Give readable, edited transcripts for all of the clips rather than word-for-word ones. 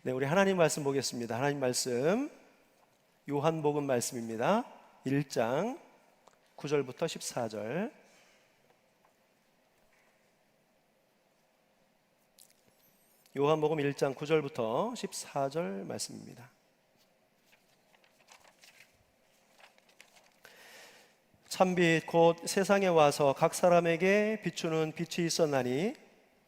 네, 우리 하나님 말씀 보겠습니다. 하나님 말씀 요한복음 말씀입니다. 1장 9절부터 14절. 요한복음 1장 9절부터 14절 말씀입니다. 참빛 곧 세상에 와서 각 사람에게 비추는 빛이 있었나니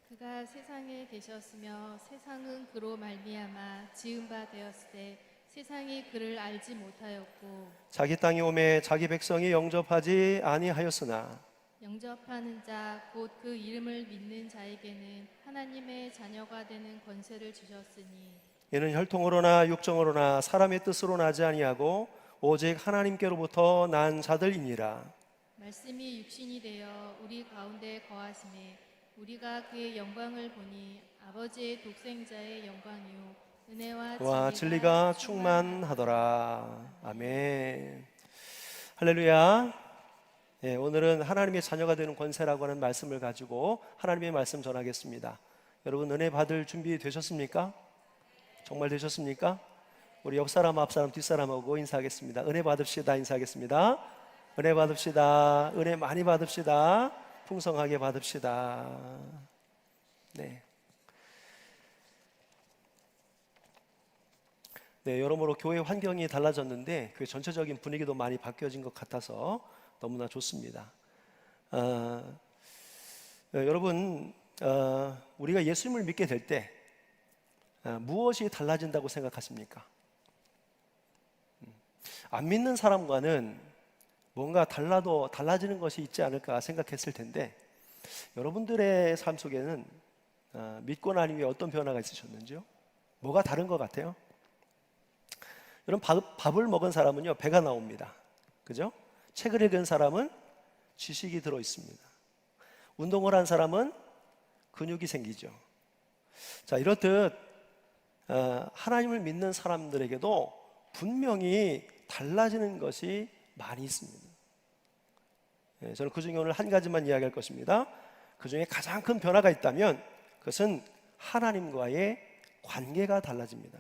그가 세상에 계셨으며 세상은 그로 말미암아 지은 바 되었을 때 세상이 그를 알지 못하였고 자기 땅에 오매 자기 백성이 영접하지 아니하였으나 영접하는 자 곧 그 이름을 믿는 자에게는 하나님의 자녀가 되는 권세를 주셨으니 이는 혈통으로나 육정으로나 사람의 뜻으로 나지 아니하고 오직 하나님께로부터 난 자들이니라. 말씀이 육신이 되어 우리 가운데 거하심에 우리가 그의 영광을 보니 아버지의 독생자의 영광이요 은혜와 진리가 충만하더라. 아멘. 할렐루야. 예, 오늘은 하나님의 자녀가 되는 권세라고 하는 말씀을 가지고 하나님의 말씀 전하겠습니다. 여러분 은혜 받을 준비 되셨습니까? 정말 되셨습니까? 우리 옆사람, 앞사람, 뒷사람하고 인사하겠습니다. 은혜 받읍시다. 인사하겠습니다. 은혜 받읍시다. 은혜 많이 받읍시다. 풍성하게 받읍시다. 네. 네, 여러모로 교회 환경이 달라졌는데 그 전체적인 분위기도 많이 바뀌어진 것 같아서 너무나 좋습니다. 여러분, 우리가 예수님을 믿게 될 때 무엇이 달라진다고 생각하십니까? 안 믿는 사람과는 뭔가 달라지는 것이 있지 않을까 생각했을 텐데 여러분들의 삶 속에는 믿고 난 이후에 어떤 변화가 있으셨는지요? 뭐가 다른 것 같아요? 여러분 밥을 먹은 사람은요 배가 나옵니다. 그죠? 책을 읽은 사람은 지식이 들어있습니다. 운동을 한 사람은 근육이 생기죠. 자, 이렇듯 하나님을 믿는 사람들에게도 분명히 달라지는 것이 많이 있습니다. 예, 저는 그 중에 오늘 한 가지만 이야기할 것입니다. 그 중에 가장 큰 변화가 있다면 그것은 하나님과의 관계가 달라집니다.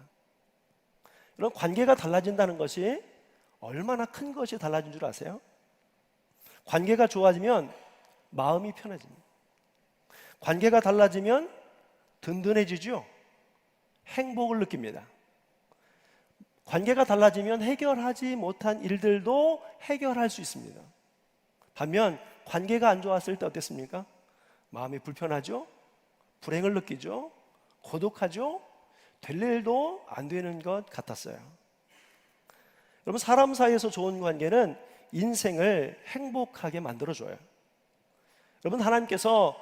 이런 관계가 달라진다는 것이 얼마나 큰 것이 달라진 줄 아세요? 관계가 좋아지면 마음이 편해집니다. 관계가 달라지면 든든해지죠. 행복을 느낍니다. 관계가 달라지면 해결하지 못한 일들도 해결할 수 있습니다. 반면 관계가 안 좋았을 때 어땠습니까? 마음이 불편하죠? 불행을 느끼죠? 고독하죠? 될 일도 안 되는 것 같았어요. 여러분, 사람 사이에서 좋은 관계는 인생을 행복하게 만들어줘요. 여러분, 하나님께서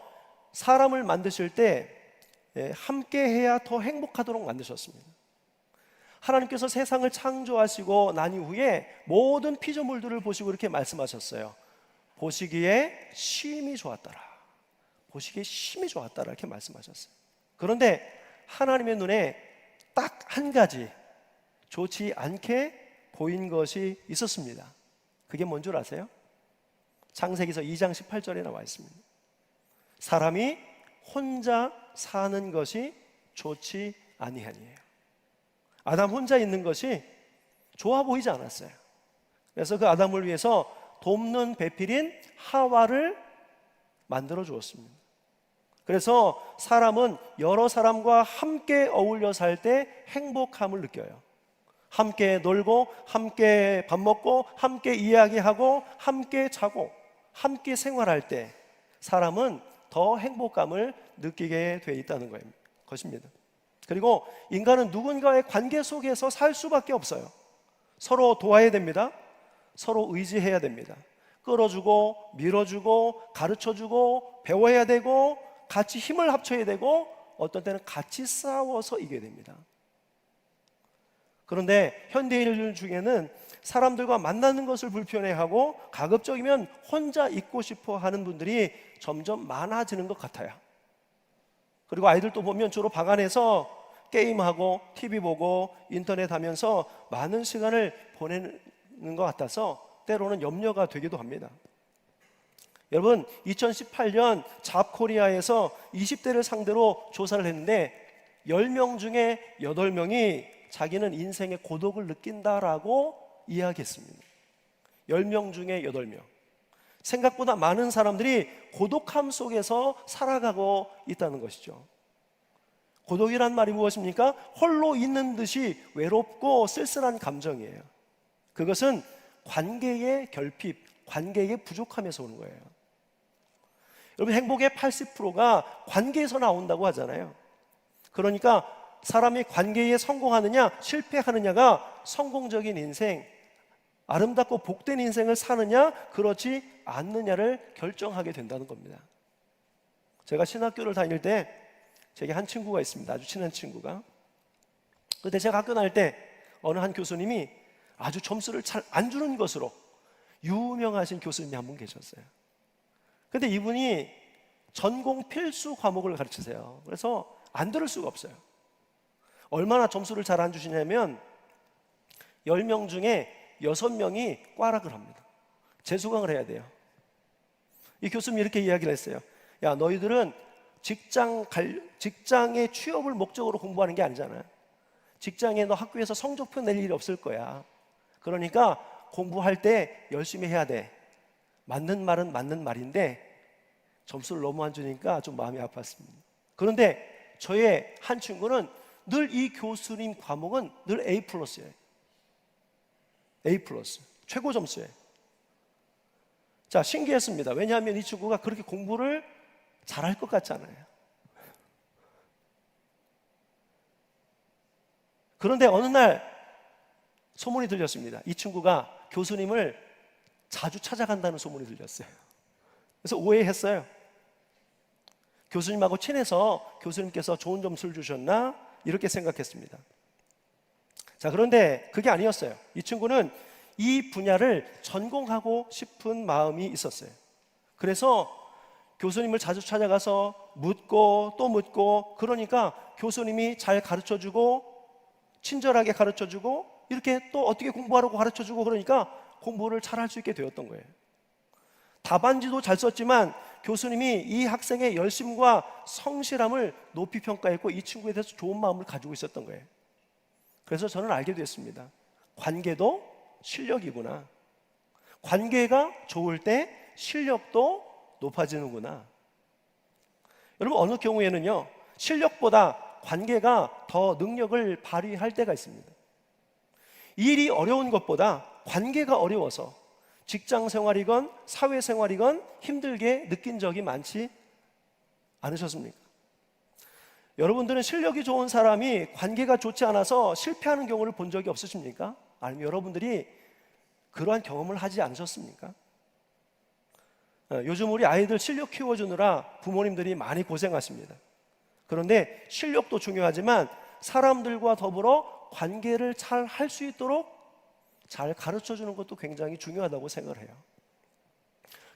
사람을 만드실 때 함께 해야 더 행복하도록 만드셨습니다. 하나님께서 세상을 창조하시고 난 이후에 모든 피조물들을 보시고 이렇게 말씀하셨어요. 보시기에 심히 좋았더라. 보시기에 심히 좋았더라. 이렇게 말씀하셨어요. 그런데 하나님의 눈에 딱 한 가지 좋지 않게 보인 것이 있었습니다. 그게 뭔 줄 아세요? 창세기서 2장 18절에 나와 있습니다. 사람이 혼자 사는 것이 좋지 아니하니에요. 아담 혼자 있는 것이 좋아 보이지 않았어요. 그래서 그 아담을 위해서 돕는 배필인 하와를 만들어 주었습니다. 그래서 사람은 여러 사람과 함께 어울려 살 때 행복함을 느껴요. 함께 놀고 함께 밥 먹고 함께 이야기하고 함께 자고 함께 생활할 때 사람은 더 행복감을 느끼게 돼 있다는 것입니다. 그리고 인간은 누군가의 관계 속에서 살 수밖에 없어요. 서로 도와야 됩니다. 서로 의지해야 됩니다. 끌어주고 밀어주고 가르쳐주고 배워야 되고 같이 힘을 합쳐야 되고 어떤 때는 같이 싸워서 이겨야 됩니다. 그런데 현대인들 중에는 사람들과 만나는 것을 불편해하고 가급적이면 혼자 있고 싶어 하는 분들이 점점 많아지는 것 같아요. 그리고 아이들도 보면 주로 방 안에서 게임하고 TV 보고 인터넷 하면서 많은 시간을 보내는 것 같아서 때로는 염려가 되기도 합니다. 여러분, 2018년 잡코리아에서 20대를 상대로 조사를 했는데 10명 중에 8명이 자기는 인생의 고독을 느낀다라고 이야기했습니다. 10명 중에 8명. 생각보다 많은 사람들이 고독함 속에서 살아가고 있다는 것이죠. 고독이란 말이 무엇입니까? 홀로 있는 듯이 외롭고 쓸쓸한 감정이에요. 그것은 관계의 결핍, 관계의 부족함에서 오는 거예요. 여러분, 행복의 80%가 관계에서 나온다고 하잖아요. 그러니까 사람이 관계에 성공하느냐 실패하느냐가 성공적인 인생, 아름답고 복된 인생을 사느냐 그렇지 않느냐를 결정하게 된다는 겁니다. 제가 신학교를 다닐 때 제게 한 친구가 있습니다. 아주 친한 친구가. 그때 제가 학교 다닐 때 어느 한 교수님이 아주 점수를 잘 안 주는 것으로 유명하신 교수님이 한 분 계셨어요. 근데 이분이 전공 필수 과목을 가르치세요. 그래서 안 들을 수가 없어요. 얼마나 점수를 잘 안 주시냐면 10명 중에 6명이 꽈락을 합니다. 재수강을 해야 돼요. 이 교수님이 이렇게 이야기를 했어요. 야, 너희들은 직장의 취업을 목적으로 공부하는 게 아니잖아. 직장에 너 학교에서 성적표 낼 일이 없을 거야. 그러니까 공부할 때 열심히 해야 돼. 맞는 말은 맞는 말인데 점수를 너무 안 주니까 좀 마음이 아팠습니다. 그런데 저의 한 친구는 늘 이 교수님 과목은 늘 A+예요. A+, 최고 점수예요. 자, 신기했습니다. 왜냐하면 이 친구가 그렇게 공부를 잘할 것 같잖아요. 그런데 어느 날 소문이 들렸습니다. 이 친구가 교수님을 자주 찾아간다는 소문이 들렸어요. 그래서 오해했어요. 교수님하고 친해서 교수님께서 좋은 점수를 주셨나? 이렇게 생각했습니다. 자, 그런데 그게 아니었어요. 이 친구는 이 분야를 전공하고 싶은 마음이 있었어요. 그래서 교수님을 자주 찾아가서 묻고 또 묻고, 그러니까 교수님이 잘 가르쳐주고 친절하게 가르쳐주고 이렇게 또 어떻게 공부하라고 가르쳐주고, 그러니까 공부를 잘 할 수 있게 되었던 거예요. 답안지도 잘 썼지만 교수님이 이 학생의 열심과 성실함을 높이 평가했고 이 친구에 대해서 좋은 마음을 가지고 있었던 거예요. 그래서 저는 알게 됐습니다. 관계도 실력이구나. 관계가 좋을 때 실력도 높아지는구나. 여러분, 어느 경우에는요, 실력보다 관계가 더 능력을 발휘할 때가 있습니다. 일이 어려운 것보다 관계가 어려워서 직장 생활이건 사회 생활이건 힘들게 느낀 적이 많지 않으셨습니까? 여러분들은 실력이 좋은 사람이 관계가 좋지 않아서 실패하는 경우를 본 적이 없으십니까? 아니면 여러분들이 그러한 경험을 하지 않으셨습니까? 요즘 우리 아이들 실력 키워주느라 부모님들이 많이 고생하십니다. 그런데 실력도 중요하지만 사람들과 더불어 관계를 잘 할 수 있도록 잘 가르쳐주는 것도 굉장히 중요하다고 생각을 해요.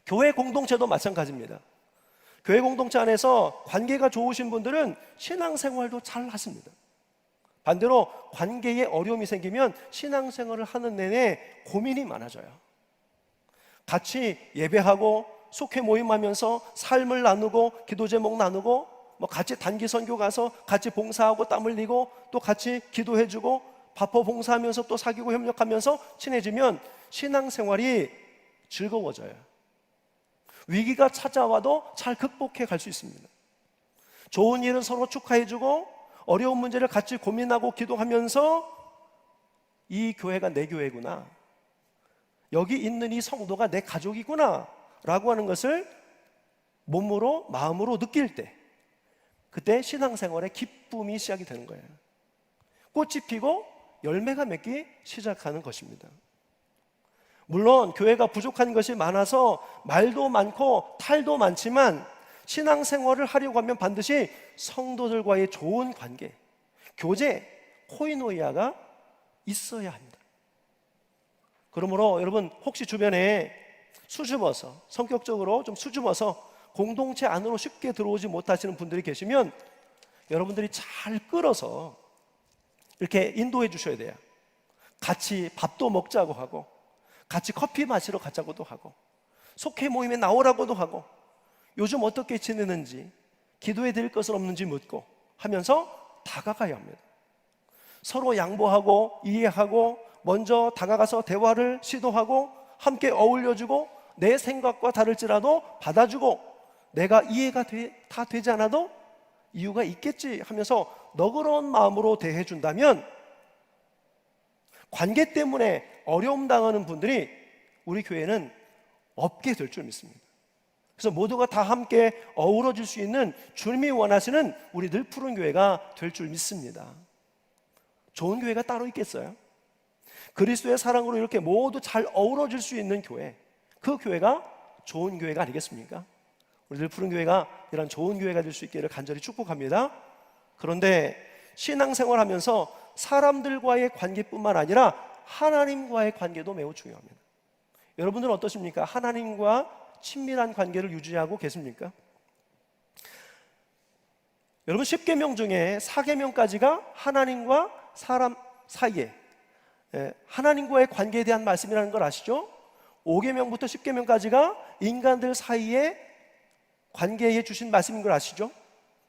교회 공동체도 마찬가지입니다. 교회 공동체 안에서 관계가 좋으신 분들은 신앙생활도 잘 하십니다. 반대로 관계에 어려움이 생기면 신앙생활을 하는 내내 고민이 많아져요. 같이 예배하고 속회 모임하면서 삶을 나누고 기도 제목 나누고 같이 단기 선교 가서 같이 봉사하고 땀 흘리고 또 같이 기도해주고 바빠 봉사하면서 또 사귀고 협력하면서 친해지면 신앙생활이 즐거워져요. 위기가 찾아와도 잘 극복해 갈 수 있습니다. 좋은 일은 서로 축하해주고 어려운 문제를 같이 고민하고 기도하면서 이 교회가 내 교회구나, 여기 있는 이 성도가 내 가족이구나 라고 하는 것을 몸으로 마음으로 느낄 때, 그때 신앙생활의 기쁨이 시작이 되는 거예요. 꽃이 피고 열매가 맺기 시작하는 것입니다. 물론 교회가 부족한 것이 많아서 말도 많고 탈도 많지만 신앙생활을 하려고 하면 반드시 성도들과의 좋은 관계, 교제, 코이노이아가 있어야 합니다. 그러므로 여러분, 혹시 주변에 수줍어서, 성격적으로 좀 수줍어서 공동체 안으로 쉽게 들어오지 못하시는 분들이 계시면 여러분들이 잘 끌어서 이렇게 인도해 주셔야 돼요. 같이 밥도 먹자고 하고 같이 커피 마시러 가자고도 하고 속회 모임에 나오라고도 하고 요즘 어떻게 지내는지, 기도해 드릴 것은 없는지 묻고 하면서 다가가야 합니다. 서로 양보하고 이해하고 먼저 다가가서 대화를 시도하고 함께 어울려주고 내 생각과 다를지라도 받아주고 내가 이해가 다 되지 않아도 이유가 있겠지 하면서 너그러운 마음으로 대해준다면 관계 때문에 어려움 당하는 분들이 우리 교회는 없게 될 줄 믿습니다. 그래서 모두가 다 함께 어우러질 수 있는 주님이 원하시는 우리 늘 푸른 교회가 될 줄 믿습니다. 좋은 교회가 따로 있겠어요? 그리스도의 사랑으로 이렇게 모두 잘 어우러질 수 있는 교회, 그 교회가 좋은 교회가 아니겠습니까? 우리 늘 푸른 교회가 이런 좋은 교회가 될 수 있기를 간절히 축복합니다. 그런데 신앙생활 하면서 사람들과의 관계뿐만 아니라 하나님과의 관계도 매우 중요합니다. 여러분들은 어떠십니까? 하나님과 친밀한 관계를 유지하고 계십니까? 여러분 10계명 중에 4계명까지가 하나님과 사람 사이에 하나님과의 관계에 대한 말씀이라는 걸 아시죠? 5계명부터 10계명까지가 인간들 사이에 관계에 주신 말씀인 걸 아시죠?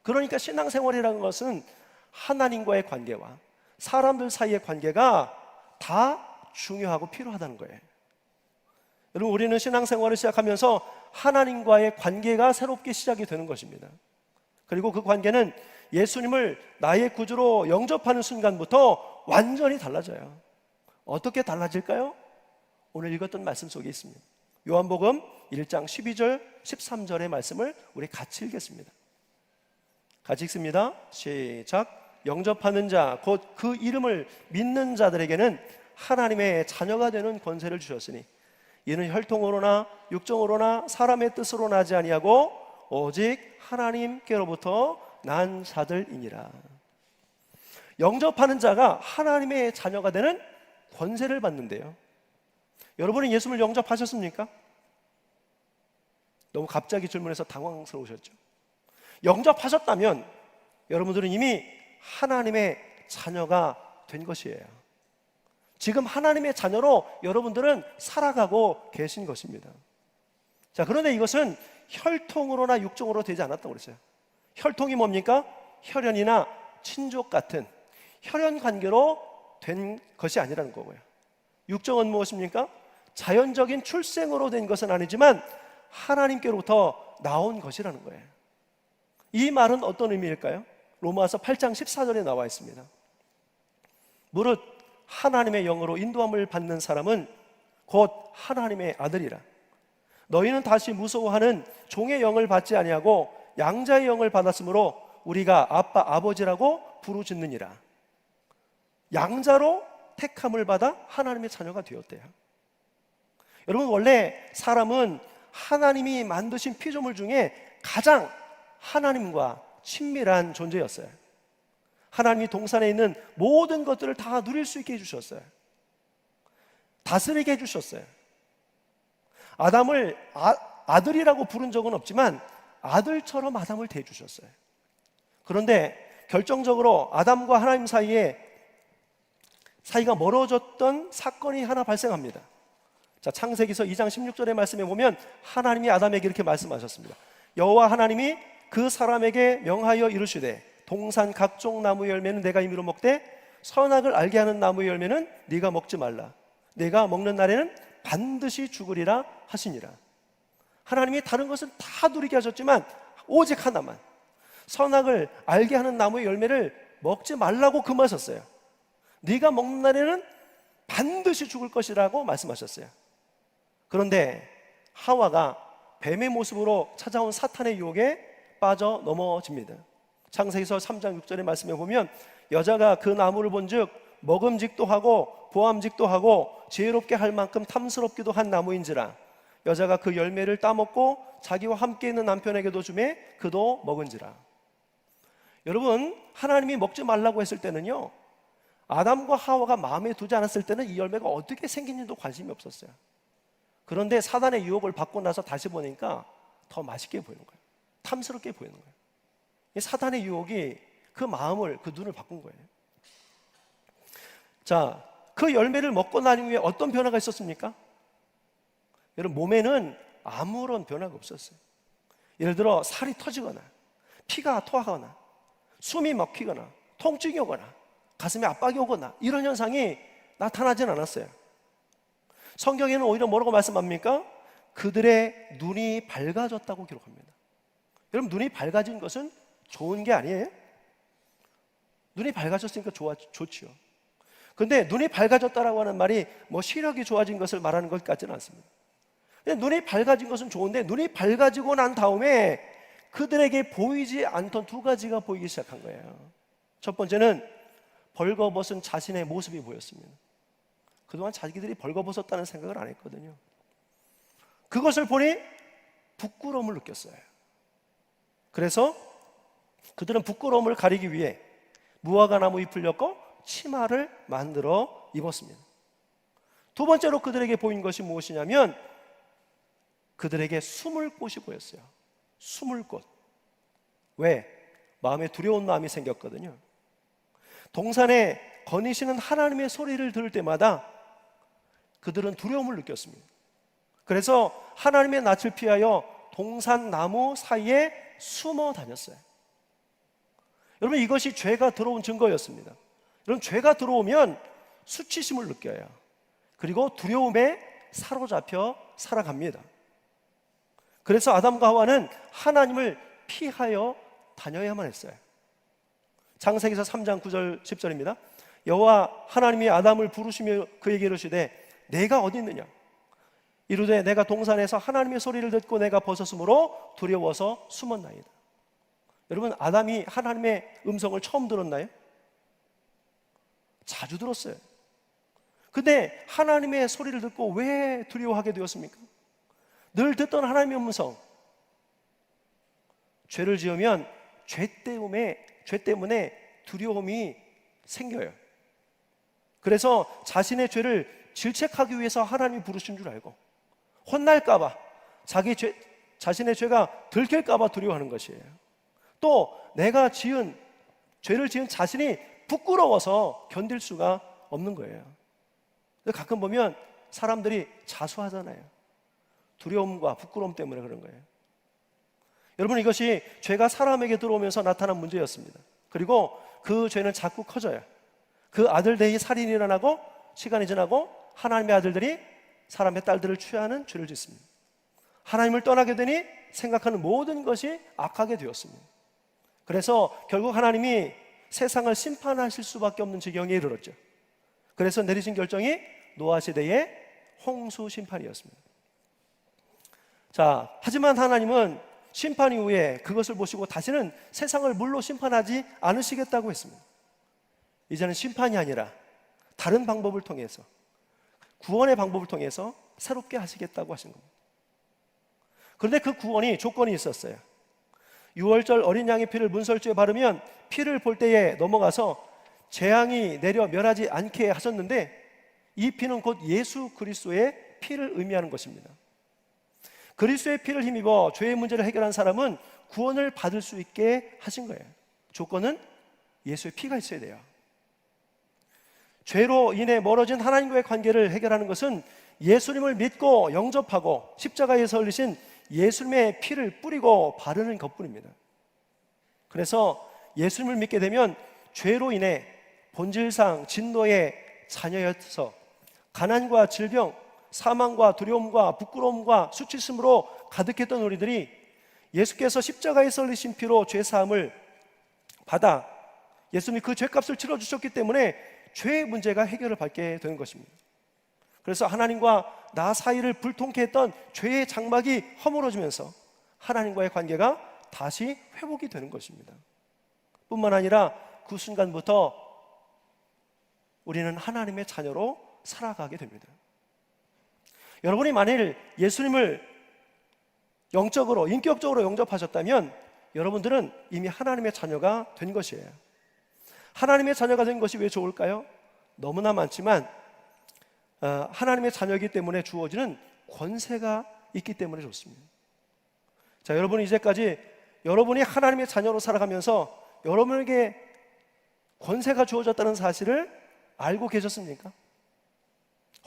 그러니까 신앙생활이라는 것은 하나님과의 관계와 사람들 사이의 관계가 다 중요하고 필요하다는 거예요. 여러분 우리는 신앙생활을 시작하면서 하나님과의 관계가 새롭게 시작이 되는 것입니다. 그리고 그 관계는 예수님을 나의 구주로 영접하는 순간부터 완전히 달라져요. 어떻게 달라질까요? 오늘 읽었던 말씀 속에 있습니다. 요한복음 1장 12절 13절의 말씀을 우리 같이 읽겠습니다. 같이 읽습니다. 시작. 영접하는 자 곧 그 이름을 믿는 자들에게는 하나님의 자녀가 되는 권세를 주셨으니 이는 혈통으로나 육정으로나 사람의 뜻으로 나지 아니하고 오직 하나님께로부터 난 자들이니라. 영접하는 자가 하나님의 자녀가 되는 권세를 받는데요. 여러분은 예수를 영접하셨습니까? 너무 갑자기 질문해서 당황스러우셨죠? 영접하셨다면 여러분들은 이미 하나님의 자녀가 된 것이에요. 지금 하나님의 자녀로 여러분들은 살아가고 계신 것입니다. 자, 그런데 이것은 혈통으로나 육정으로 되지 않았다고 그랬어요. 혈통이 뭡니까? 혈연이나 친족 같은 혈연 관계로 된 것이 아니라는 거고요. 육정은 무엇입니까? 자연적인 출생으로 된 것은 아니지만 하나님께로부터 나온 것이라는 거예요. 이 말은 어떤 의미일까요? 로마서 8장 14절에 나와 있습니다. 무릇 하나님의 영으로 인도함을 받는 사람은 곧 하나님의 아들이라. 너희는 다시 무서워하는 종의 영을 받지 아니하고 양자의 영을 받았으므로 우리가 아빠 아버지라고 부르짖느니라. 양자로 택함을 받아 하나님의 자녀가 되었대요. 여러분 원래 사람은 하나님이 만드신 피조물 중에 가장 하나님과 친밀한 존재였어요. 하나님이 동산에 있는 모든 것들을 다 누릴 수 있게 해주셨어요. 다스리게 해주셨어요. 아담을 아들이라고 부른 적은 없지만 아들처럼 아담을 대해주셨어요. 그런데 결정적으로 아담과 하나님 사이가 멀어졌던 사건이 하나 발생합니다. 자, 창세기서 2장 16절의 말씀에 보면 하나님이 아담에게 이렇게 말씀하셨습니다. 여호와 하나님이 그 사람에게 명하여 이르시되 동산 각종 나무 열매는 내가 임의로 먹되 선악을 알게 하는 나무 열매는 네가 먹지 말라. 네가 먹는 날에는 반드시 죽으리라 하시니라. 하나님이 다른 것은 다 누리게 하셨지만 오직 하나만, 선악을 알게 하는 나무의 열매를 먹지 말라고 금하셨어요. 네가 먹는 날에는 반드시 죽을 것이라고 말씀하셨어요. 그런데 하와가 뱀의 모습으로 찾아온 사탄의 유혹에 빠져 넘어집니다. 창세기서 3장 6절의 말씀에 보면 여자가 그 나무를 본즉 먹음직도 하고 보암직도 하고 지혜롭게 할 만큼 탐스럽기도 한 나무인지라. 여자가 그 열매를 따먹고 자기와 함께 있는 남편에게도 주매 그도 먹은지라. 여러분 하나님이 먹지 말라고 했을 때는요, 아담과 하와가 마음에 두지 않았을 때는 이 열매가 어떻게 생긴지도 관심이 없었어요. 그런데 사단의 유혹을 받고 나서 다시 보니까 더 맛있게 보이는 거예요. 탐스럽게 보이는 거예요. 사단의 유혹이 그 마음을, 그 눈을 바꾼 거예요. 자, 그 열매를 먹고 난 후에 어떤 변화가 있었습니까? 여러분 몸에는 아무런 변화가 없었어요. 예를 들어 살이 터지거나 피가 토하거나 숨이 막히거나 통증이 오거나 가슴에 압박이 오거나 이런 현상이 나타나진 않았어요. 성경에는 오히려 뭐라고 말씀합니까? 그들의 눈이 밝아졌다고 기록합니다. 여러분, 눈이 밝아진 것은 좋은 게 아니에요? 눈이 밝아졌으니까 좋지요. 근데 눈이 밝아졌다라고 하는 말이 뭐 시력이 좋아진 것을 말하는 것 같지는 않습니다. 근데 눈이 밝아진 것은 좋은데, 눈이 밝아지고 난 다음에 그들에게 보이지 않던 두 가지가 보이기 시작한 거예요. 첫 번째는 벌거벗은 자신의 모습이 보였습니다. 그동안 자기들이 벌거벗었다는 생각을 안 했거든요. 그것을 보니 부끄러움을 느꼈어요. 그래서 그들은 부끄러움을 가리기 위해 무화과 나무 잎을 엮어 치마를 만들어 입었습니다. 두 번째로 그들에게 보인 것이 무엇이냐면 그들에게 숨을 곳이 보였어요. 숨을 곳. 왜? 마음에 두려운 마음이 생겼거든요. 동산에 거니시는 하나님의 소리를 들을 때마다 그들은 두려움을 느꼈습니다. 그래서 하나님의 낯을 피하여 동산 나무 사이에 숨어 다녔어요. 여러분, 이것이 죄가 들어온 증거였습니다. 여러분, 죄가 들어오면 수치심을 느껴요. 그리고 두려움에 사로잡혀 살아갑니다. 그래서 아담과 하와는 하나님을 피하여 다녀야만 했어요. 창세기서 3장 9절 10절입니다. 여호와 하나님이 아담을 부르시며 그에게 이르시되 내가 어디 있느냐? 이르되 내가 동산에서 하나님의 소리를 듣고 내가 벗었으므로 두려워서 숨었나이다. 여러분, 아담이 하나님의 음성을 처음 들었나요? 자주 들었어요. 근데 하나님의 소리를 듣고 왜 두려워하게 되었습니까? 늘 듣던 하나님의 음성. 죄를 지으면 죄 때문에 두려움이 생겨요. 그래서 자신의 죄를 질책하기 위해서 하나님이 부르신 줄 알고, 혼날까봐, 자신의 죄가 들킬까봐 두려워하는 것이에요. 또 내가 죄를 지은 자신이 부끄러워서 견딜 수가 없는 거예요. 가끔 보면 사람들이 자수하잖아요. 두려움과 부끄러움 때문에 그런 거예요. 여러분, 이것이 죄가 사람에게 들어오면서 나타난 문제였습니다. 그리고 그 죄는 자꾸 커져요. 그 아들들이 살인이 일어나고 시간이 지나고 하나님의 아들들이 사람의 딸들을 취하는 죄를 짓습니다. 하나님을 떠나게 되니 생각하는 모든 것이 악하게 되었습니다. 그래서 결국 하나님이 세상을 심판하실 수밖에 없는 지경에 이르렀죠. 그래서 내리신 결정이 노아 시대의 홍수 심판이었습니다. 자, 하지만 하나님은 심판 이후에 그것을 보시고 다시는 세상을 물로 심판하지 않으시겠다고 했습니다. 이제는 심판이 아니라 다른 방법을 통해서, 구원의 방법을 통해서 새롭게 하시겠다고 하신 겁니다. 그런데 그 구원이 조건이 있었어요. 유월절 어린 양의 피를 문설주에 바르면 피를 볼 때에 넘어가서 재앙이 내려 멸하지 않게 하셨는데, 이 피는 곧 예수 그리스도의 피를 의미하는 것입니다. 그리스도의 피를 힘입어 죄의 문제를 해결한 사람은 구원을 받을 수 있게 하신 거예요. 조건은 예수의 피가 있어야 돼요. 죄로 인해 멀어진 하나님과의 관계를 해결하는 것은 예수님을 믿고 영접하고 십자가에서 흘리신 예수님의 피를 뿌리고 바르는 것뿐입니다. 그래서 예수님을 믿게 되면 죄로 인해 본질상 진노의 자녀여서 가난과 질병, 사망과 두려움과 부끄러움과 수치심으로 가득했던 우리들이 예수께서 십자가에서 흘리신 피로 죄사함을 받아 예수님이 그 죄값을 치러주셨기 때문에 죄의 문제가 해결을 받게 되는 것입니다. 그래서 하나님과 나 사이를 불통케 했던 죄의 장막이 허물어지면서 하나님과의 관계가 다시 회복이 되는 것입니다. 뿐만 아니라 그 순간부터 우리는 하나님의 자녀로 살아가게 됩니다. 여러분이 만일 예수님을 영적으로, 인격적으로 영접하셨다면 여러분들은 이미 하나님의 자녀가 된 것이에요. 하나님의 자녀가 된 것이 왜 좋을까요? 너무나 많지만 하나님의 자녀이기 때문에 주어지는 권세가 있기 때문에 좋습니다. 자, 여러분, 이제까지 여러분이 하나님의 자녀로 살아가면서 여러분에게 권세가 주어졌다는 사실을 알고 계셨습니까?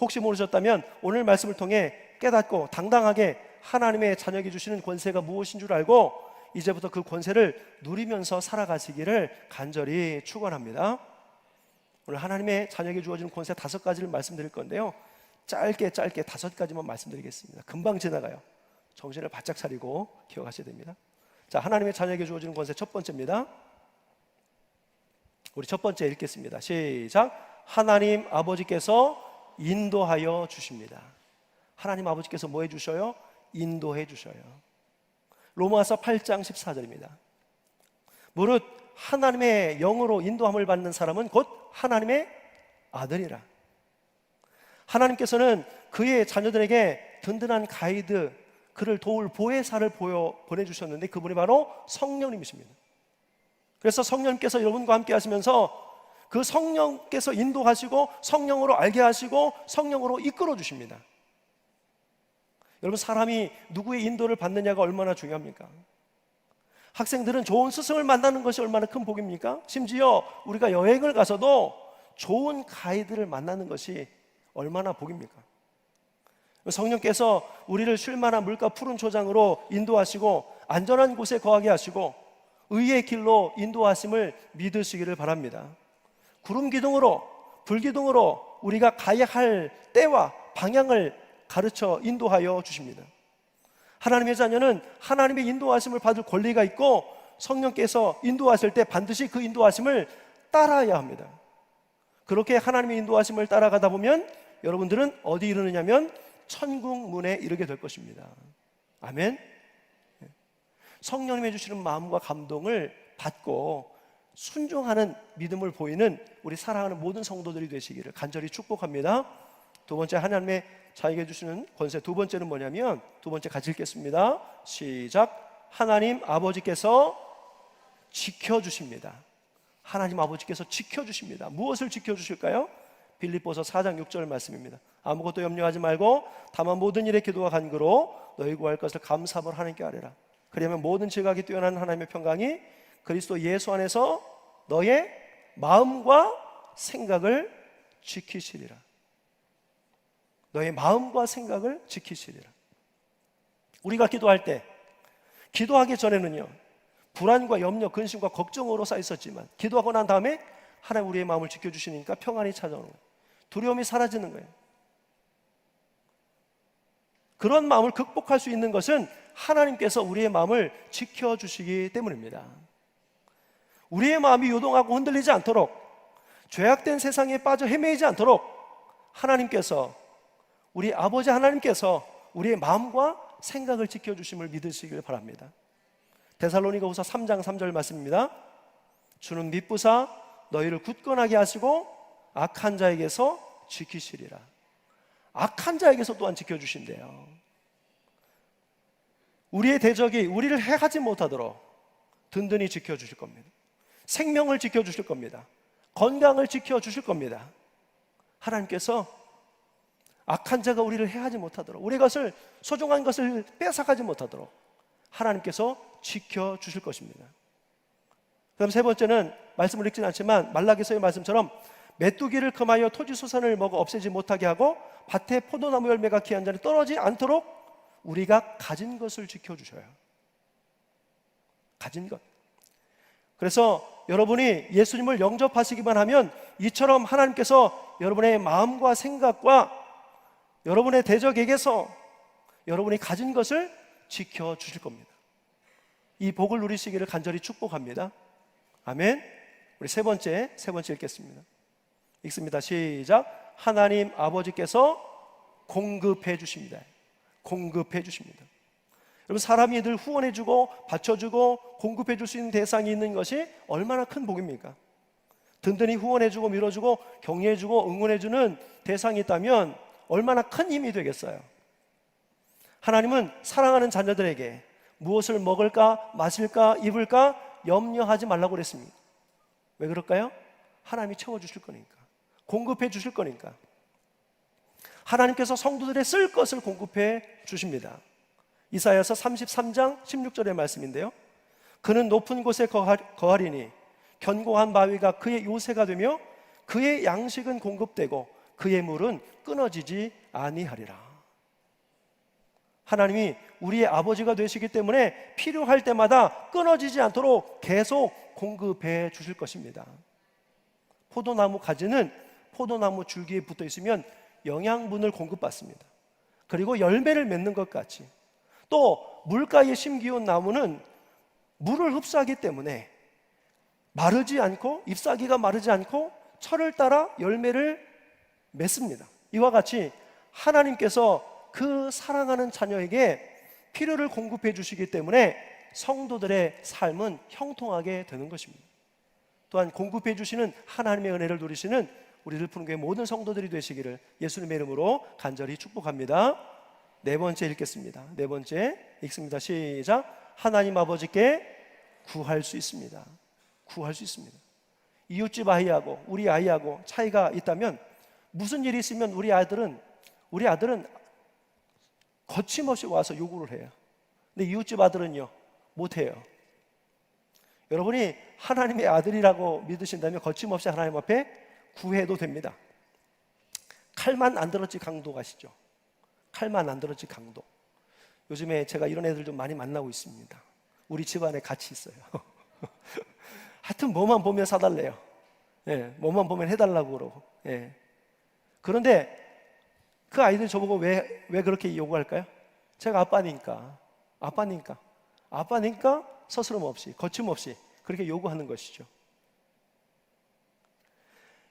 혹시 모르셨다면 오늘 말씀을 통해 깨닫고 당당하게 하나님의 자녀에게 주시는 권세가 무엇인 줄 알고 이제부터 그 권세를 누리면서 살아가시기를 간절히 축원합니다. 오늘 하나님의 자녀에게 주어진 권세 5가지를 말씀드릴 건데요, 짧게 5가지만 말씀드리겠습니다. 금방 지나가요. 정신을 바짝 차리고 기억하셔야 됩니다. 자, 하나님의 자녀에게 주어지는 권세 첫 번째입니다. 우리 첫 번째 읽겠습니다. 시작. 하나님 아버지께서 인도하여 주십니다. 하나님 아버지께서 뭐 해주셔요? 인도해 주셔요. 로마서 8장 14절입니다. 무릇 하나님의 영으로 인도함을 받는 사람은 곧 하나님의 아들이라. 하나님께서는 그의 자녀들에게 든든한 가이드, 그를 도울 보혜사를 보내주셨는데 그분이 바로 성령님이십니다. 그래서 성령님께서 여러분과 함께 하시면서 그 성령께서 인도하시고 성령으로 알게 하시고 성령으로 이끌어 주십니다. 여러분, 사람이 누구의 인도를 받느냐가 얼마나 중요합니까? 학생들은 좋은 스승을 만나는 것이 얼마나 큰 복입니까? 심지어 우리가 여행을 가서도 좋은 가이드를 만나는 것이 얼마나 복입니까? 성령께서 우리를 쉴만한 물가 푸른 초장으로 인도하시고 안전한 곳에 거하게 하시고 의의 길로 인도하심을 믿으시기를 바랍니다. 구름 기둥으로, 불 기둥으로 우리가 가야 할 때와 방향을 가르쳐 인도하여 주십니다. 하나님의 자녀는 하나님의 인도하심을 받을 권리가 있고 성령께서 인도하실 때 반드시 그 인도하심을 따라야 합니다. 그렇게 하나님의 인도하심을 따라가다 보면 여러분들은 어디 이르느냐면 천국 문에 이르게 될 것입니다. 아멘. 성령님이 주시는 마음과 감동을 받고 순종하는 믿음을 보이는 우리 사랑하는 모든 성도들이 되시기를 간절히 축복합니다. 두 번째, 하나님의 자에게 주시는 권세 두 번째는 뭐냐면, 두 번째 같이 읽겠습니다. 시작. 하나님 아버지께서 지켜주십니다. 하나님 아버지께서 지켜주십니다. 무엇을 지켜주실까요? 빌립보서 4장 6절 말씀입니다. 아무것도 염려하지 말고 다만 모든 일에 기도와 간구로 너희 구할 것을 감사함으로 하나님께 아뢰라. 그러면 모든 지각이 뛰어난 하나님의 평강이 그리스도 예수 안에서 너의 마음과 생각을 지키시리라. 너의 마음과 생각을 지키시리라. 우리가 기도할 때, 기도하기 전에는요, 불안과 염려, 근심과 걱정으로 쌓여 있었지만 기도하고 난 다음에 하나님 우리의 마음을 지켜주시니까 평안이 찾아오는 거예요. 두려움이 사라지는 거예요. 그런 마음을 극복할 수 있는 것은 하나님께서 우리의 마음을 지켜주시기 때문입니다. 우리의 마음이 요동하고 흔들리지 않도록, 죄악된 세상에 빠져 헤매이지 않도록 하나님께서, 우리 아버지 하나님께서 우리의 마음과 생각을 지켜주심을 믿으시길 바랍니다. 데살로니가후서 3장 3절 말씀입니다. 주는 미쁘사 너희를 굳건하게 하시고 악한 자에게서 지키시리라. 악한 자에게서 또한 지켜주신대요. 우리의 대적이 우리를 해하지 못하도록 든든히 지켜주실 겁니다. 생명을 지켜주실 겁니다. 건강을 지켜주실 겁니다. 하나님께서 악한 자가 우리를 해하지 못하도록, 우리 것을, 소중한 것을 뺏어가지 못하도록 하나님께서 지켜주실 것입니다. 그 다음 세 번째는 말씀을 읽지는 않지만 말라기서의 말씀처럼 메뚜기를 금하여 토지소산을 먹어 없애지 못하게 하고 밭에 포도나무 열매가 귀한 자는 떨어지지 않도록 우리가 가진 것을 지켜주셔요. 가진 것. 그래서 여러분이 예수님을 영접하시기만 하면 이처럼 하나님께서 여러분의 마음과 생각과 여러분의 대적에게서 여러분이 가진 것을 지켜주실 겁니다. 이 복을 누리시기를 간절히 축복합니다. 아멘. 우리 세 번째 읽겠습니다. 읽습니다. 시작. 하나님 아버지께서 공급해 주십니다. 공급해 주십니다. 여러분, 사람이 늘 후원해주고 받쳐주고 공급해줄 수 있는 대상이 있는 것이 얼마나 큰 복입니까? 든든히 후원해주고 밀어주고 격려해주고 응원해주는 대상이 있다면 얼마나 큰 힘이 되겠어요. 하나님은 사랑하는 자녀들에게 무엇을 먹을까, 마실까, 입을까 염려하지 말라고 그랬습니다. 왜 그럴까요? 하나님이 채워주실 거니까, 공급해 주실 거니까. 하나님께서 성도들의 쓸 것을 공급해 주십니다. 이사야서 33장 16절의 말씀인데요, 그는 높은 곳에 거하리니 견고한 바위가 그의 요새가 되며 그의 양식은 공급되고 그의 물은 끊어지지 아니하리라. 하나님이 우리의 아버지가 되시기 때문에 필요할 때마다 끊어지지 않도록 계속 공급해 주실 것입니다. 포도나무 가지는 포도나무 줄기에 붙어 있으면 영양분을 공급받습니다. 그리고 열매를 맺는 것 같이 또 물가에 심기운 나무는 물을 흡수하기 때문에 마르지 않고 잎사귀가 마르지 않고 철을 따라 열매를 맺습니다. 이와 같이 하나님께서 그 사랑하는 자녀에게 필요를 공급해 주시기 때문에 성도들의 삶은 형통하게 되는 것입니다. 또한 공급해 주시는 하나님의 은혜를 누리시는 우리들 푸른교회 모든 성도들이 되시기를 예수님의 이름으로 간절히 축복합니다. 네 번째 읽겠습니다. 네 번째 읽습니다. 시작. 하나님 아버지께 구할 수 있습니다. 구할 수 있습니다. 이웃집 아이하고 우리 아이하고 차이가 있다면 무슨 일이 있으면 우리 아들은 거침없이 와서 요구를 해요. 근데 이웃집 아들은요 못해요. 여러분이 하나님의 아들이라고 믿으신다면 거침없이 하나님 앞에 구해도 됩니다. 칼만 안 들었지 강도 가시죠. 칼만 안 들었지 강도. 요즘에 제가 이런 애들 좀 많이 만나고 있습니다. 우리 집안에 같이 있어요. 하여튼 뭐만 보면 사달래요. 예, 뭐만 보면 해달라고 그러고. 예. 그런데 그 아이들 저보고 왜 그렇게 요구할까요? 제가 아빠니까 서스럼 없이 거침없이 그렇게 요구하는 것이죠.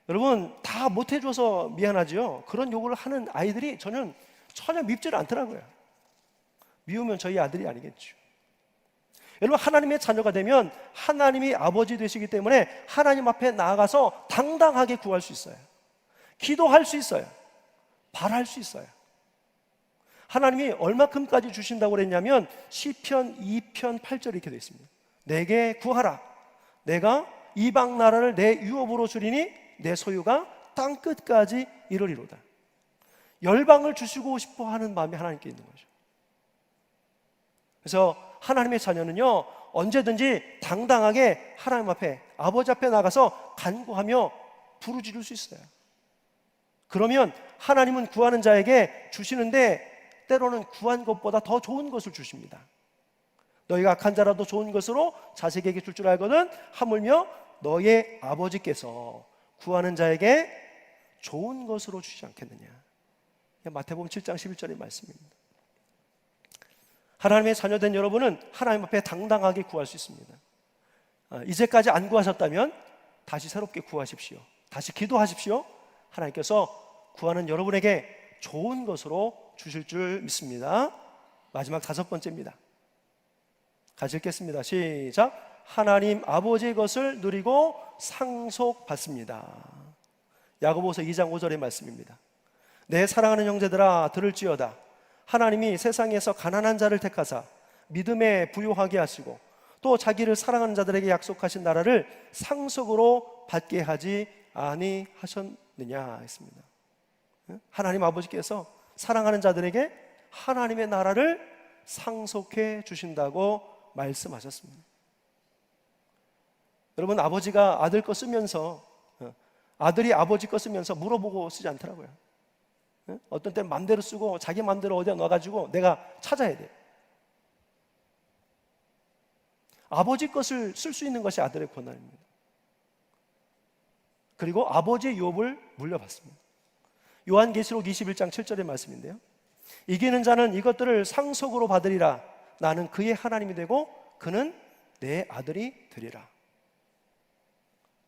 여러분 다 못해줘서 미안하죠. 그런 요구를 하는 아이들이 저는 전혀 밉지를 않더라고요. 미우면 저희 아들이 아니겠죠. 여러분 하나님의 자녀가 되면 하나님이 아버지 되시기 때문에 하나님 앞에 나아가서 당당하게 구할 수 있어요. 기도할 수 있어요. 바랄 수 있어요. 하나님이 얼마큼까지 주신다고 그랬냐면 시편 2편 8절 이렇게 되어 있습니다. 내게 구하라. 내가 이방 나라를 내 유업으로 주리니 내 소유가 땅끝까지 이르리로다. 열방을 주시고 싶어 하는 마음이 하나님께 있는 거죠. 그래서 하나님의 자녀는요 언제든지 당당하게 하나님 앞에 아버지 앞에 나가서 간구하며 부르짖을 수 있어요. 그러면 하나님은 구하는 자에게 주시는데 때로는 구한 것보다 더 좋은 것을 주십니다. 너희가 악한 자라도 좋은 것으로 자식에게 줄 줄 알거든 하물며 너의 아버지께서 구하는 자에게 좋은 것으로 주시지 않겠느냐. 마태복음 7장 11절의 말씀입니다. 하나님의 자녀된 여러분은 하나님 앞에 당당하게 구할 수 있습니다. 이제까지 안 구하셨다면 다시 새롭게 구하십시오. 다시 기도하십시오. 하나님께서 구하는 여러분에게 좋은 것으로 주실 줄 믿습니다. 마지막 다섯 번째입니다. 같이 읽겠습니다. 시작. 하나님 아버지의 것을 누리고 상속받습니다. 야고보서 2장 5절의 말씀입니다. 내 사랑하는 형제들아 들을지어다. 하나님이 세상에서 가난한 자를 택하사 믿음에 부요하게 하시고 또 자기를 사랑하는 자들에게 약속하신 나라를 상속으로 받게 하지 아니하셨느냐 했습니다. 하나님 아버지께서 사랑하는 자들에게 하나님의 나라를 상속해 주신다고 말씀하셨습니다. 여러분 아버지가 아들 거 쓰면서 아들이 아버지 거 쓰면서 물어보고 쓰지 않더라고요. 어떤 때는 맘대로 쓰고 자기 맘대로 어디다 넣어가지고 내가 찾아야 돼. 아버지 것을 쓸 수 있는 것이 아들의 권한입니다. 그리고 아버지의 유업을 물려받습니다. 요한계시록 21장 7절의 말씀인데요. 이기는 자는 이것들을 상속으로 받으리라. 나는 그의 하나님이 되고 그는 내 아들이 되리라.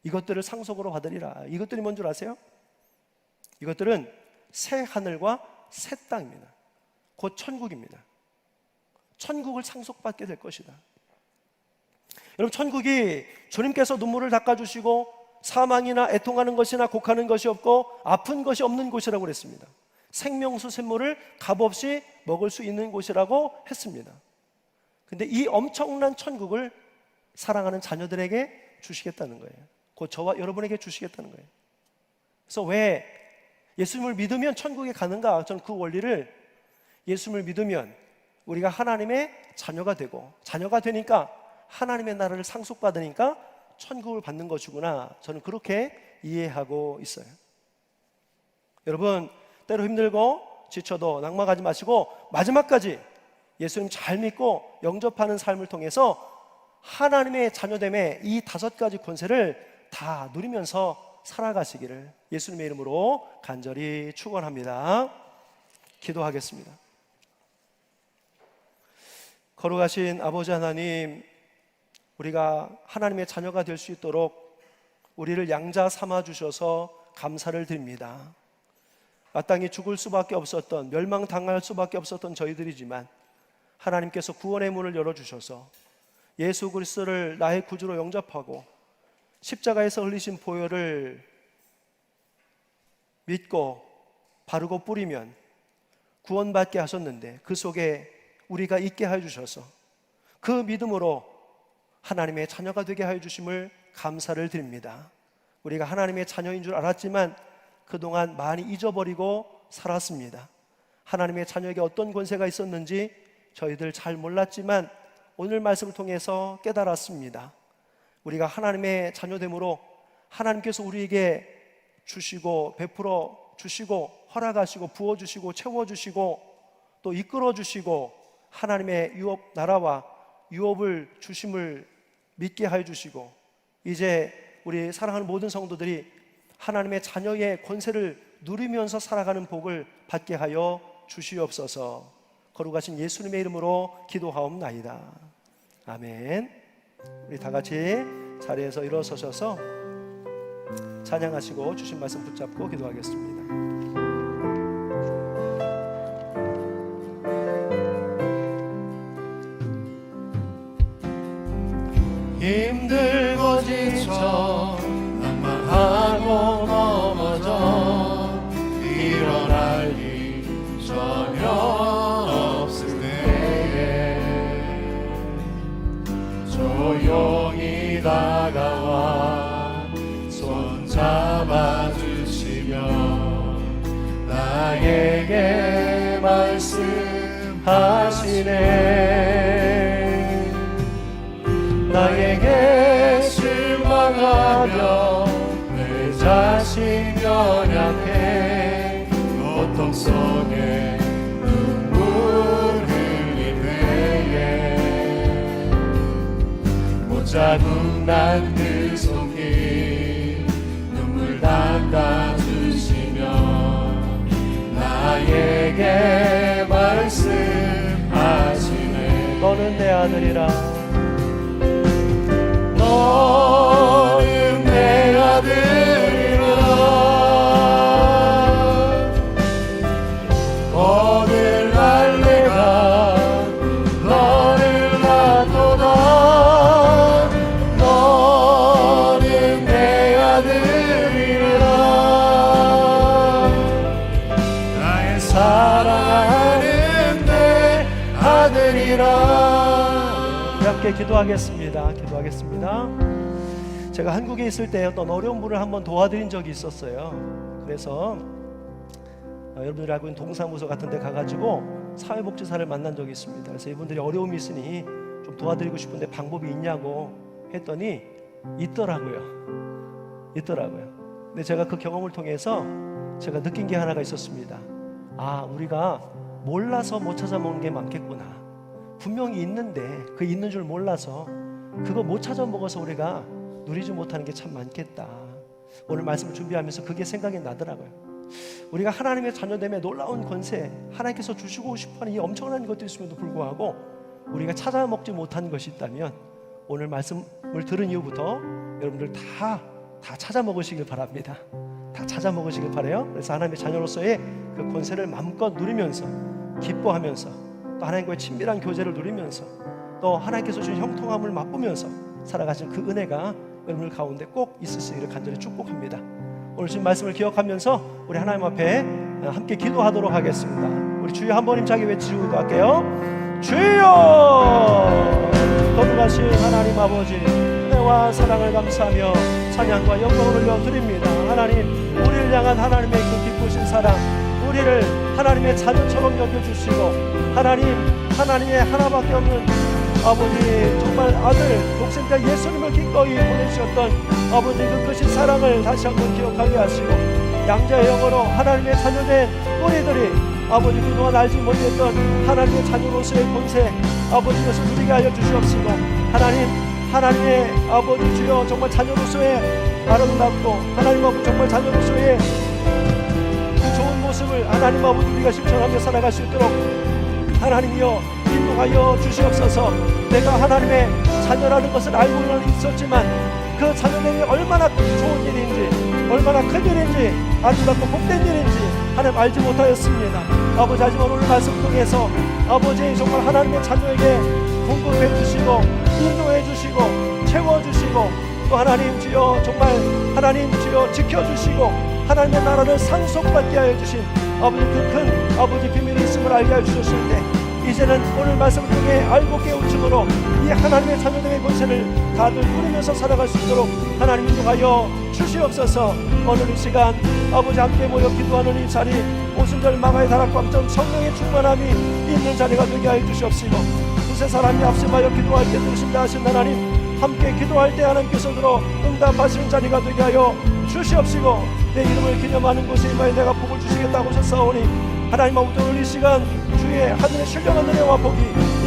이것들을 상속으로 받으리라. 이것들이 뭔 줄 아세요? 이것들은 새 하늘과 새 땅입니다. 곧 천국입니다. 천국을 상속받게 될 것이다. 여러분 천국이 주님께서 눈물을 닦아주시고 사망이나 애통하는 것이나 곡하는 것이 없고 아픈 것이 없는 곳이라고 그랬습니다. 생명수 샘물을 값없이 먹을 수 있는 곳이라고 했습니다. 근데 이 엄청난 천국을 사랑하는 자녀들에게 주시겠다는 거예요. 곧 저와 여러분에게 주시겠다는 거예요. 그래서 왜 예수님을 믿으면 천국에 가는가? 저는 그 원리를 예수님을 믿으면 우리가 하나님의 자녀가 되고 자녀가 되니까 하나님의 나라를 상속받으니까 천국을 받는 것이구나. 저는 그렇게 이해하고 있어요. 여러분 때로 힘들고 지쳐도 낙망하지 마시고 마지막까지 예수님 잘 믿고 영접하는 삶을 통해서 하나님의 자녀됨의 이 5가지 권세를 다 누리면서 살아가시기를 예수님의 이름으로 간절히 축원합니다. 기도하겠습니다. 거룩하신 아버지 하나님, 우리가 하나님의 자녀가 될 수 있도록 우리를 양자 삼아 주셔서 감사를 드립니다. 마땅히 죽을 수밖에 없었던, 멸망당할 수밖에 없었던 저희들이지만 하나님께서 구원의 문을 열어주셔서 예수 그리스도를 나의 구주로 영접하고 십자가에서 흘리신 보혈을 믿고 바르고 뿌리면 구원받게 하셨는데, 그 속에 우리가 있게 해주셔서 그 믿음으로 하나님의 자녀가 되게 해주심을 감사를 드립니다. 우리가 하나님의 자녀인 줄 알았지만 그동안 많이 잊어버리고 살았습니다. 하나님의 자녀에게 어떤 권세가 있었는지 저희들 잘 몰랐지만 오늘 말씀을 통해서 깨달았습니다. 우리가 하나님의 자녀됨으로 하나님께서 우리에게 주시고 베풀어 주시고 허락하시고 부어주시고 채워주시고 또 이끌어주시고 하나님의 유업 나라와 유업을 주심을 믿게 하여 주시고, 이제 우리 사랑하는 모든 성도들이 하나님의 자녀의 권세를 누리면서 살아가는 복을 받게 하여 주시옵소서. 거룩하신 예수님의 이름으로 기도하옵나이다. 아멘. 우리 다 같이 자리에서 일어서셔서 찬양하시고 주신 말씀 붙잡고 기도하겠습니다. 힘들고 지쳐 낙망하고 넘어져 일어날 일 전혀 없을 때에 조용히 다가와 손 잡아주시며 나에게 말씀하시네. 나에게 실망하며 내 자신 연약해 고통 속에 눈물 흘릴 때에 못 잡은 난 그 손길 눈물 닦아주시며 나에게 말씀하시네. 너는 내 아들이라, 너는 내 아들이라. 오늘날 내가 너를 낳도다. 너는 내 아들이라. 나의 사랑하는 내 아들이라. 우리 함께 기도하겠습니다. 제가 한국에 있을 때 어떤 어려운 분을 한번 도와드린 적이 있었어요. 그래서 여러분들이 알고 있는 동사무소 같은 데 가가지고 사회복지사를 만난 적이 있습니다. 그래서 이분들이 어려움이 있으니 좀 도와드리고 싶은데 방법이 있냐고 했더니 있더라고요. 근데 제가 그 경험을 통해서 제가 느낀 게 하나가 있었습니다. 아, 우리가 몰라서 못 찾아 먹는 게 많겠구나. 분명히 있는데 그 있는 줄 몰라서 그거 못 찾아 먹어서 우리가 누리지 못하는 게 참 많겠다. 오늘 말씀을 준비하면서 그게 생각이 나더라고요. 우리가 하나님의 자녀됨에 놀라운 권세, 하나님께서 주시고 싶어하는 이 엄청난 것도 있음에도 불구하고 우리가 찾아 먹지 못한 것이 있다면 오늘 말씀을 들은 이후부터 여러분들 다 찾아 먹으시길 바랍니다. 다 찾아 먹으시길 바라요. 그래서 하나님의 자녀로서의 그 권세를 마음껏 누리면서 기뻐하면서 또 하나님과의 친밀한 교제를 누리면서 또 하나님께서 주신 형통함을 맛보면서 살아가신 그 은혜가 여러분들 가운데 꼭 있으시기를 간절히 축복합니다. 오늘 주신 말씀을 기억하면서 우리 하나님 앞에 함께 기도하도록 하겠습니다. 우리 주여 한 번님 자기 외치고 기도할게요. 주여! 거룩하신 하나님 아버지, 은혜와 사랑을 감사하며 찬양과 영광을 올려드립니다. 하나님, 우리를 향한 하나님의 그 기쁘신 사랑, 우리를 하나님의 자녀처럼 여겨주시고 하나님의 하나밖에 없는 아버지, 정말 아들 독생자 예수님을 기꺼이 보내주셨던 아버지 그 크신 사랑을 다시 한번 기억하게 하시고 양자의 영으로 하나님의 자녀된 우리들이 아버지 그동안 알지 못했던 하나님의 자녀로서의 권세 아버지 이것을 누리게 하여 주시옵시고 하나님의 아버지 주여 정말 자녀로서의 아름답고 하나님 아버지 정말 자녀로서의 그 좋은 모습을 하나님 아버지 우리가 실천하며 살아갈 수 있도록 하나님이여 인도하여 주시옵소서. 내가 하나님의 자녀라는 것을 알고는 있었지만 그 자녀들이 얼마나 좋은 일인지 얼마나 큰 일인지 아름답고 복된 일인지 하나님 알지 못하였습니다. 아버지 하지만 오늘 말씀 통해서 아버지 정말 하나님의 자녀에게 공급해 주시고 인도해 주시고 채워주시고 또 하나님 주여 정말 하나님 주여 지켜주시고 하나님의 나라를 상속받게 하여 주신 아버지 그 큰 아버지 비밀이 있음을 알게 하여 주셨을 때 이제는 오늘 말씀을 통해 알고 깨우침으로 이 하나님의 자녀들의 권세를 다들 누리면서 살아갈 수 있도록 하나님 인도하여 주시옵소서. 오늘 이 시간 아버지 함께 모여 기도하는 이 자리 오순절 마가의 다락방점 성령의 충만함이 있는 자리가 되게 하여 주시옵시고 두세 사람이 앞서가여 기도할 때 들으신다 하신 하나님 함께 기도할 때 하나님께서 들어 응답하시는 자리가 되게 하여 주시옵시고 내 이름을 기념하는 곳에 임하여 내가 복을 주시겠다고 하셨사오니 하나님 아버지 오늘 이 시간 주의 하늘의 신령한 은혜와 복이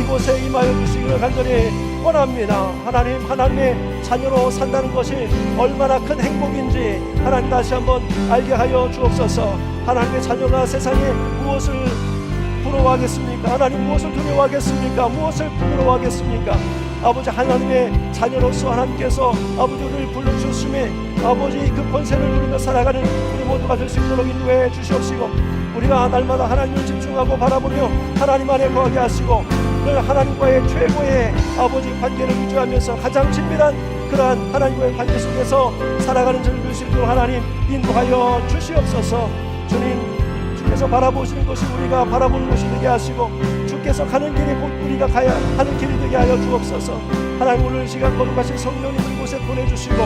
이곳에 임하여 주시기를 간절히 원합니다. 하나님의 자녀로 산다는 것이 얼마나 큰 행복인지 하나님 다시 한번 알게 하여 주옵소서. 하나님의 자녀가 세상에 무엇을 부러워하겠습니까? 하나님 무엇을 두려워하겠습니까? 무엇을 부끄러워하겠습니까? 아버지 하나님의 자녀로서 하나님께서 아버지 우리를 불러주셨음에 아버지 그 권세를 누리며 살아가는 우리 모두가 될 수 있도록 인도해 주시옵시고 우리가 날마다 하나님을 집중하고 바라보며 하나님 안에 거하게 하시고 늘 하나님과의 최고의 아버지 관계를 유지하면서 가장 친밀한 그러한 하나님과의 관계 속에서 살아가는 저를 될 수 있도록 하나님 인도하여 주시옵소서. 주께서 바라보시는 것이 우리가 바라보는 것이 되게 하시고 주께서 가는 길이 곧 우리가 가야 하는 길이 되게 하여 주옵소서. 하나님 오늘 시간 거룩하신 성령님을 이곳에 보내주시고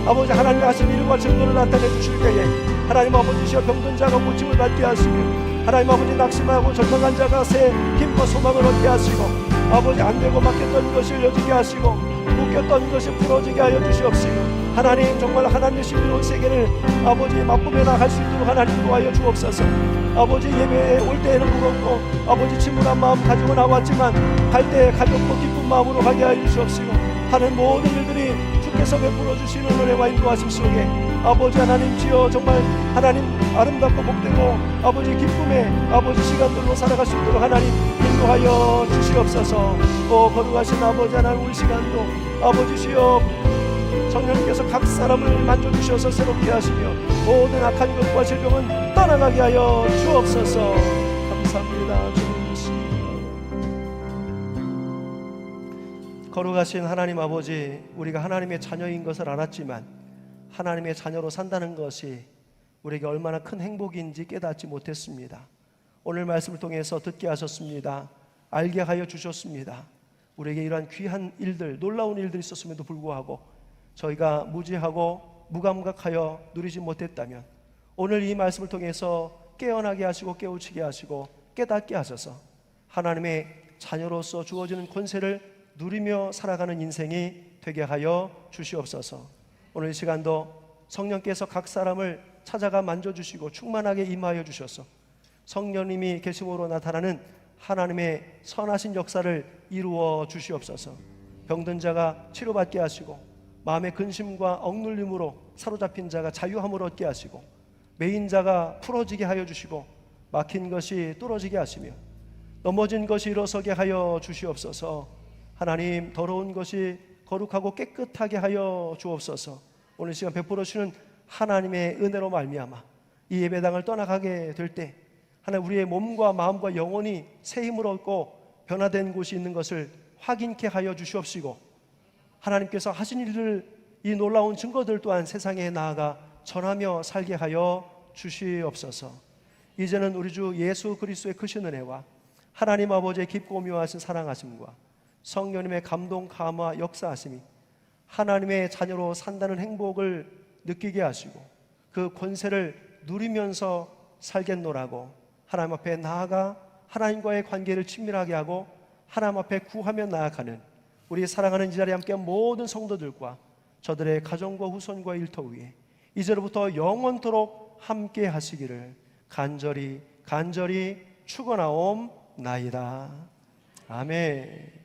아버지 하나님의 하신 일과 증거를 나타내 주실 때에 하나님 아버지시여 병든 자가 고침을 받게 하시고 하나님 아버지 낙심하고 절망한 자가 새 힘과 소망을 얻게 하시고 아버지 안되고 막혔던 것이 이어지게 하시고 묶였던 것이 풀어지게 하여 주시옵시고 하나님 정말 하나님의 신비로운 세계를 아버지 맛보며 나갈 수 있도록 하나님 도와여 주옵소서. 아버지 예배에 올 때에는 무겁고 아버지 침울한 마음 가지고 나왔지만 갈 때 가볍고 기쁜 마음으로 가게 하여 주시옵시고 하는 모든 일들이 주께서 베풀어 주시는 은혜와 인도하심 속에 아버지 하나님 주여 정말 하나님 아름답고 복되고 아버지 기쁨의 아버지 시간들로 살아갈 수 있도록 하나님 인도하여 주시옵소서. 거룩하신 아버지 하나님 우리 시간도 아버지 주여 성령님께서 각 사람을 만져주셔서 새롭게 하시며 모든 악한 것과 질병은 떠나가게 하여 주옵소서. 감사합니다. 주님 거룩하신 하나님 아버지 우리가 하나님의 자녀인 것을 알았지만 하나님의 자녀로 산다는 것이 우리에게 얼마나 큰 행복인지 깨닫지 못했습니다. 오늘 말씀을 통해서 듣게 하셨습니다. 알게 하여 주셨습니다. 우리에게 이러한 귀한 일들 놀라운 일들이 있었음에도 불구하고 저희가 무지하고 무감각하여 누리지 못했다면 오늘 이 말씀을 통해서 깨어나게 하시고 깨우치게 하시고 깨닫게 하셔서 하나님의 자녀로서 주어지는 권세를 누리며 살아가는 인생이 되게 하여 주시옵소서. 오늘 이 시간도 성령께서 각 사람을 찾아가 만져주시고 충만하게 임하여 주셔서 성령님이 계심으로 나타나는 하나님의 선하신 역사를 이루어 주시옵소서. 병든 자가 치료받게 하시고 마음의 근심과 억눌림으로 사로잡힌 자가 자유함을 얻게 하시고 매인 자가 풀어지게 하여 주시고 막힌 것이 뚫어지게 하시며 넘어진 것이 일어서게 하여 주시옵소서. 하나님 더러운 것이 거룩하고 깨끗하게 하여 주옵소서. 오늘 시간 베풀어 주시는 하나님의 은혜로 말미암아 이 예배당을 떠나가게 될 때 하나님 우리의 몸과 마음과 영혼이 새 힘을 얻고 변화된 곳이 있는 것을 확인케 하여 주시옵시고 하나님께서 하신 일을 이 놀라운 증거들 또한 세상에 나아가 전하며 살게 하여 주시옵소서. 이제는 우리 주 예수 그리스도의 크신 은혜와 하나님 아버지의 깊고 오묘하신 사랑하심과 성령님의 감동 감화 역사하심이 하나님의 자녀로 산다는 행복을 느끼게 하시고 그 권세를 누리면서 살겠노라고 하나님 앞에 나아가 하나님과의 관계를 친밀하게 하고 하나님 앞에 구하며 나아가는 우리 사랑하는 이 자리에 함께한 모든 성도들과 저들의 가정과 후손과 일터 위에 이제로부터 영원토록 함께 하시기를 간절히 축원하옵나이다. 아멘.